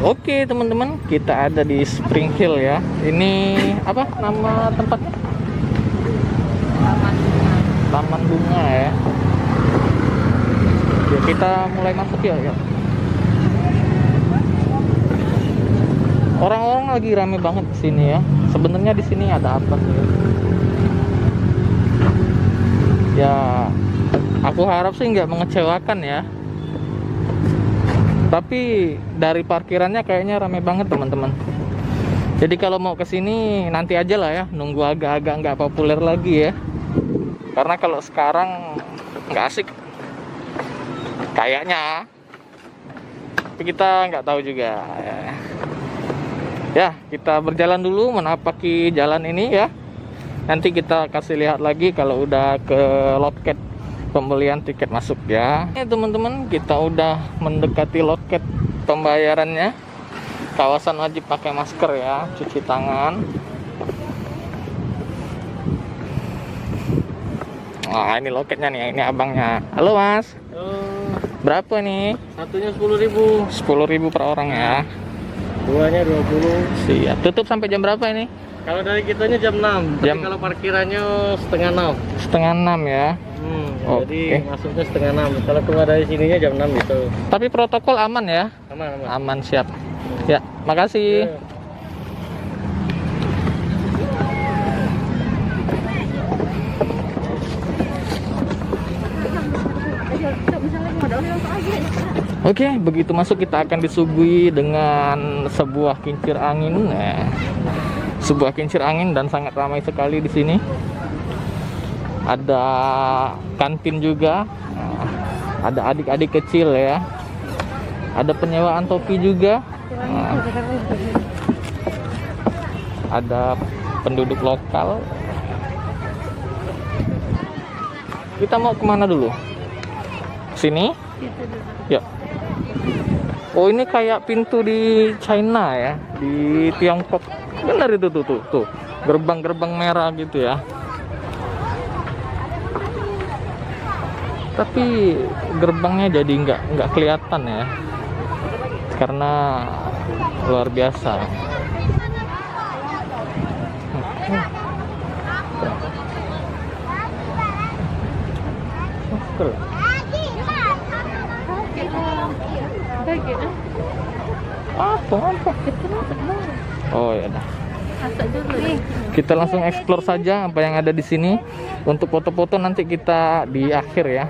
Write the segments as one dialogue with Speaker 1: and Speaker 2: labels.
Speaker 1: Oke teman-teman, kita ada di Spring Hill ya. Ini apa nama tempatnya? Taman Bunga ya. Ya, kita mulai masuk ya. Orang-orang lagi rame banget di sini ya. Sebenarnya di sini ada apa sih? Ya, aku harap sih nggak mengecewakan ya. Tapi dari parkirannya kayaknya rame banget teman-teman. Jadi kalau mau kesini nanti aja lah ya, nunggu agak-agak nggak populer lagi ya. Karena kalau sekarang nggak asik, kayaknya. Tapi kita nggak tahu juga. Ya, kita berjalan dulu menapaki jalan ini ya. Nanti kita kasih lihat lagi kalau udah ke loket pembelian tiket masuk ya. Ini teman-teman, kita udah mendekati loket pembayarannya. Kawasan wajib pakai masker ya, cuci tangan. Wah, ini loketnya nih, ini abangnya. Halo Mas. Berapa nih?
Speaker 2: Satunya 10.000.
Speaker 1: 10.000 per orang ya.
Speaker 2: Duanya 20.
Speaker 1: Siap. Tutup sampai jam berapa ini?
Speaker 2: Kalau dari kitanya jam 6. Tapi kalau parkirannya setengah 6.
Speaker 1: Setengah 6 ya.
Speaker 2: Jadi masuknya setengah 6. Kalau keluar dari sininya jam 6 gitu.
Speaker 1: Tapi protokol aman ya?
Speaker 2: Aman.
Speaker 1: Aman, siap. Ya, makasih. Oke, begitu masuk kita akan disuguhi dengan sebuah kincir angin. Sebuah kincir angin dan sangat ramai sekali di sini. Ada kantin juga. Ada adik-adik kecil ya. Ada penyewaan topi juga. Ada penduduk lokal. Kita mau kemana dulu? Sini? Ya. Oh, ini kayak pintu di China ya, di Tiongkok. Benar itu tuh. Gerbang-gerbang merah gitu ya. Tapi gerbangnya jadi nggak kelihatan ya. Karena luar biasa. Apa? Oh ya dah. Kita langsung explore saja apa yang ada di sini. Untuk foto-foto nanti kita di akhir ya.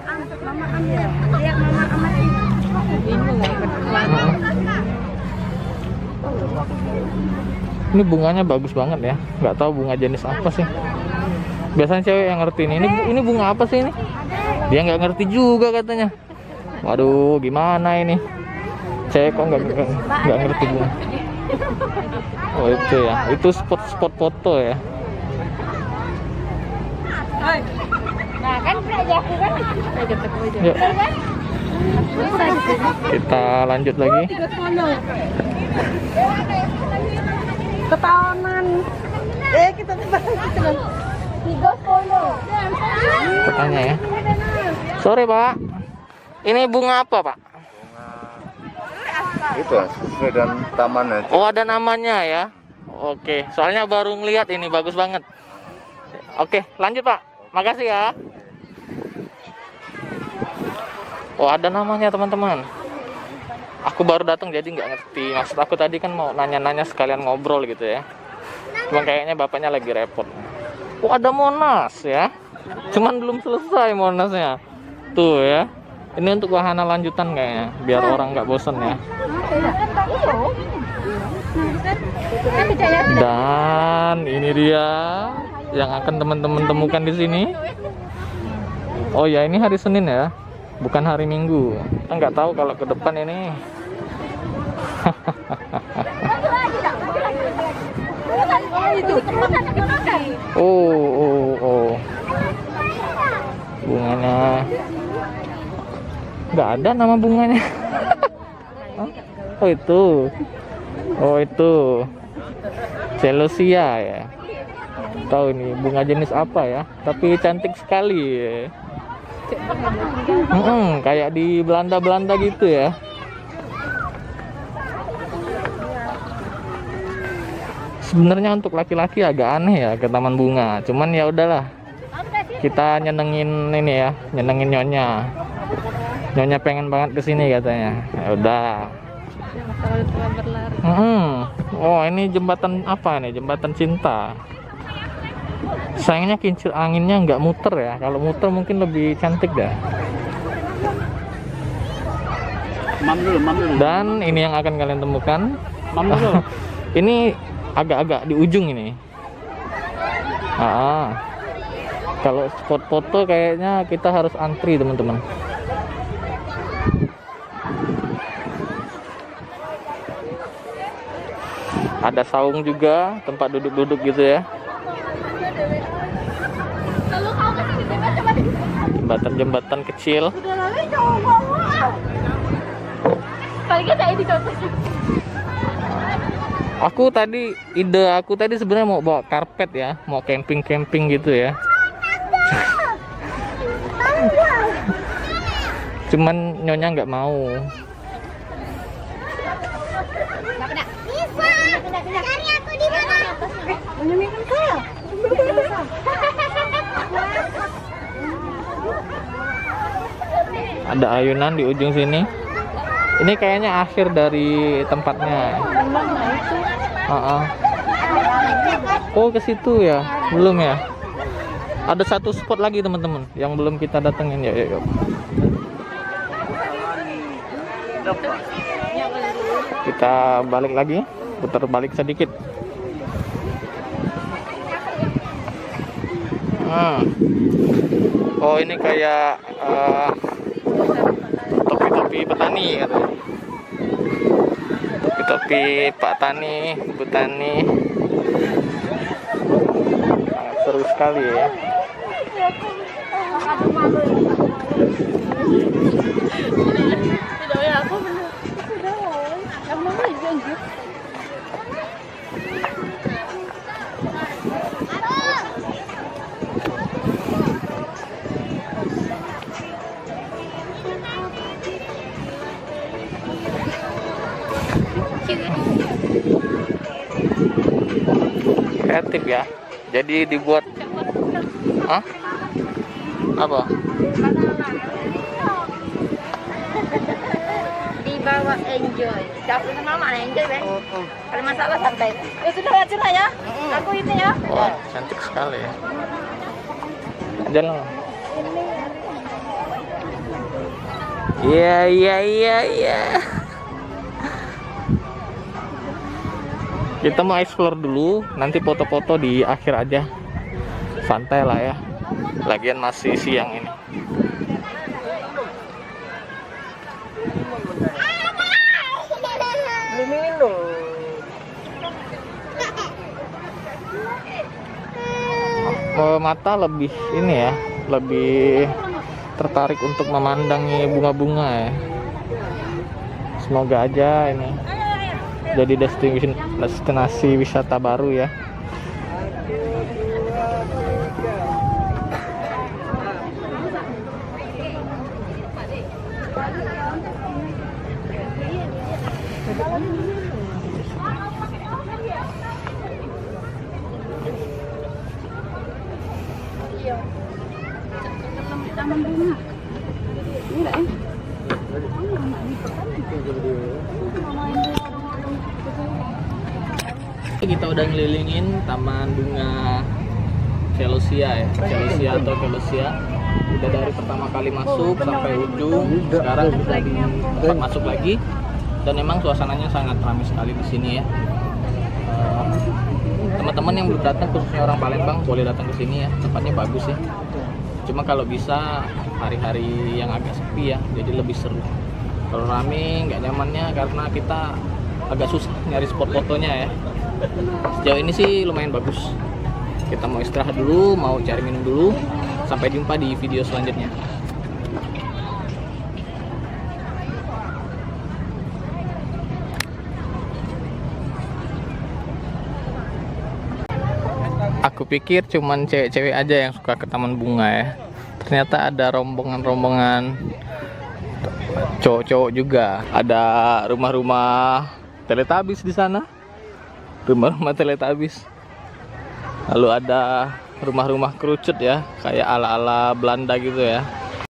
Speaker 1: Ini bunganya bagus banget ya. Nggak tahu bunga jenis apa sih. Biasanya cewek yang ngerti ini bunga apa sih ini? Dia nggak ngerti juga katanya. Waduh, gimana ini? Cewek kok nggak ngerti bunga. Oh itu ya, itu spot foto ya.
Speaker 3: Nah kan aku kan.
Speaker 1: Yuk. Kita lanjut lagi.
Speaker 3: Ketahuan. Kita terbang. 30.
Speaker 1: Tanya ya. Sore Pak. Ini bunga apa Pak?
Speaker 4: Itu sesuai dengan tamannya.
Speaker 1: Oh ada namanya ya. Oke, soalnya baru ngeliat ini bagus banget. Oke, lanjut Pak. Makasih ya. Oh ada namanya teman-teman. Aku baru datang jadi nggak ngerti. Maksud aku tadi kan mau nanya-nanya sekalian ngobrol gitu ya. Cuma kayaknya bapaknya lagi repot. Oh ada Monas ya. Cuman belum selesai Monasnya. Tuh ya. Ini untuk wahana lanjutan kayaknya, biar orang nggak bosan ya. Dan ini dia yang akan teman-teman temukan di sini. Oh ya, ini hari Senin ya, bukan hari Minggu. Kita nggak tahu kalau ke depan ini. Oh. Bunganya. Nggak ada nama bunganya. Oh itu celosia ya. Tahu ini bunga jenis apa ya, tapi cantik sekali ya. Kayak di Belanda gitu ya. Sebenarnya untuk laki-laki agak aneh ya ke taman bunga, cuman ya udahlah, kita nyenengin ini ya, nyenengin nyonya. Nyonya pengen banget kesini katanya. Ya udah. Oh, ini jembatan apa nih? Jembatan cinta. Sayangnya kincir anginnya nggak muter ya. Kalau muter mungkin lebih cantik dah.
Speaker 2: Mam dulu.
Speaker 1: Dan ini yang akan kalian temukan.
Speaker 2: Mam dulu.
Speaker 1: Ini agak-agak di ujung ini. Kalau spot foto kayaknya kita harus antri teman-teman. Ada saung juga, tempat duduk-duduk gitu ya. Jembatan-jembatan kecil. Ide aku tadi sebenarnya mau bawa karpet ya, mau camping gitu ya. Cuman nyonya nggak mau.
Speaker 3: Cari aku di mana? Menyemingkan saya.
Speaker 1: Ada ayunan di ujung sini. Ini kayaknya akhir dari tempatnya. Oh, ke situ ya? Belum ya? Ada satu spot lagi teman-teman yang belum kita datengin. Yuk. Kita balik lagi, putar balik sedikit. Oh, ini kayak topi-topi petani katanya. Topi-topi Pak Tani, Bu Tani. Sangat seru sekali ya. Kreatif ya. Jadi dibuat apa?
Speaker 3: Dibawa enjoy. Kalau sama mama enjoy kan? Kalau masalah santai. Sudah lihat sini ya. Aku ini ya.
Speaker 1: Wah, cantik sekali ya. Jalan. Iya. Kita mau explore dulu, nanti foto-foto di akhir aja. Santai lah ya. Lagian masih siang ini. Mata lebih ini ya, lebih tertarik untuk memandangi bunga-bunga ya. Semoga aja ini jadi destinasi wisata baru ya.
Speaker 3: Taman bunga. Ini enggak ya?
Speaker 1: Kita udah ngelilingin taman bunga Celosia ya, Celosia atau Celosia. Udah dari pertama kali masuk sampai ujung. Sekarang kita di tempat masuk lagi. Dan memang suasananya sangat ramai sekali di sini ya. Teman-teman yang belum datang, khususnya orang Palembang, boleh datang ke sini ya. Tempatnya bagus ya. Cuma kalau bisa hari-hari yang agak sepi ya, jadi lebih seru. Kalau rame nggak nyamannya karena kita agak susah nyari spot fotonya ya. Sejauh ini sih lumayan bagus. Kita mau istirahat dulu, mau cari minum dulu. Sampai jumpa di video selanjutnya. Aku pikir cuman cewek-cewek aja yang suka ke taman bunga ya. Ternyata ada rombongan-rombongan cowok-cowok juga. Ada rumah-rumah Teletubbies di sana. Rumah-rumah Teletubbies. Lalu ada rumah-rumah kerucut ya, kayak ala-ala Belanda gitu ya.